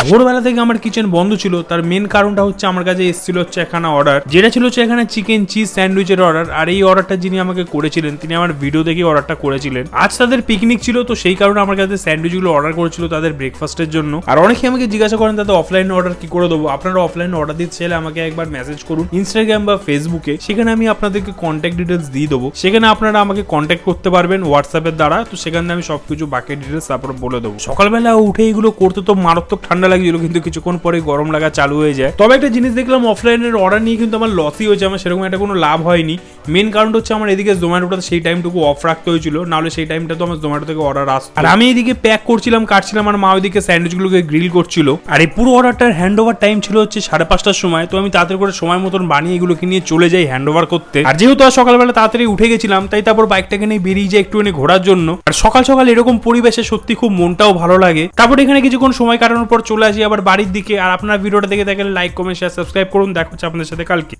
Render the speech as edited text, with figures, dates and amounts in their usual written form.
ভোরবেলা থেকে আমার কিচেন বন্ধ ছিল, তার মেন কারণটা হচ্ছে আমার কাছে এসেছিল হচ্ছে এখানে অর্ডার, যেটা ছিল হচ্ছে এখানে চিকেন চিজ স্যান্ডউইচের অর্ডার। আর এই অর্ডারটা যিনি আমাকে করেছিলেন তিনি আমার ভিডিও দেখে অর্ডারটা করেছিলেন। আজ তাদের পিকনিক ছিল, তো সেই কারণে আমার কাছে স্যান্ডউইচগুলো অর্ডার করেছিল তাদের ব্রেকফাস্টের জন্য। আর অনেকে আমাকে জিজ্ঞাসা করেন তাদের অফলাইন অর্ডার কি করে দেবো। আপনারা অফলাইন অর্ডার দিতে চাইলে আমাকে একবার মেসেজ করুন ইনস্টাগ্রাম বা ফেসবুকে, সেখানে আমি আপনাদেরকে কন্ট্যাক্ট ডিটেলস দিয়ে দেবো। সেখানে আপনারা আমাকে কন্ট্যাক্ট করতে পারবেন হোয়াটসঅ্যাপের দ্বারা, তো সেখানে আমি সবকিছু বাকি ডিটেলস তারপর বলে দেবো। সকালবেলা উঠে এগুলো করতে তো মারাত্মক ঠান্ডা লাগছিল, কিন্তু কিছুক্ষণ পরে গরম লাগা চালু হয়ে যায়। তবে একটা জিনিস দেখলাম, অফলাইনের অর্ডার নিয়ে কিন্তু আমার লসই হয়েছে, আমার সেরকম একটা কোনো লাভ হয়নি। মেন কারণটা হচ্ছে আমার এদিকে জোম্যাটোটা সেই টাইমটুকু অফ রাখতে হয়েছিল, নাহলে সেই টাইমটা তো আমার জোম্যাটো থেকে অর্ডার আসতো। আর আমি এদিকে প্যাক করছিলাম, কাটছিলাম, আর মা ওইদিকে স্যান্ডউইচগুলোকে গ্রিল করছিল। আর এই পুরো অর্ডারটার হ্যান্ড ওভার টাইম ছিল হচ্ছে 5:30টার সময়। তো আমি তাড়াতাড়ি করে সময় মতন বানিয়ে এগুলোকে নিয়ে চলে যাই হ্যান্ড ওভার করতে। আর যেহেতু আর সকালবেলা তাড়াতাড়ি উঠে গেছিলাম, তাই তারপর বাইকটাকে নিয়ে বেরিয়ে যাই একটুখানি ঘোরার জন্য। আর সকাল সকাল এরকম পরিবেশে সত্যি খুব মনটাও ভালো লাগে। তারপর এখানে কিছুক্ষণ সময় কাটানোর পর চলে আসি আবার বাড়ির দিকে। আর আপনারা ভিডিওটা দেখে থাকলে লাইক কমেন্ট শেয়ার সাবস্ক্রাইব করুন। দেখা হচ্ছে আপনাদের সাথে কালকে।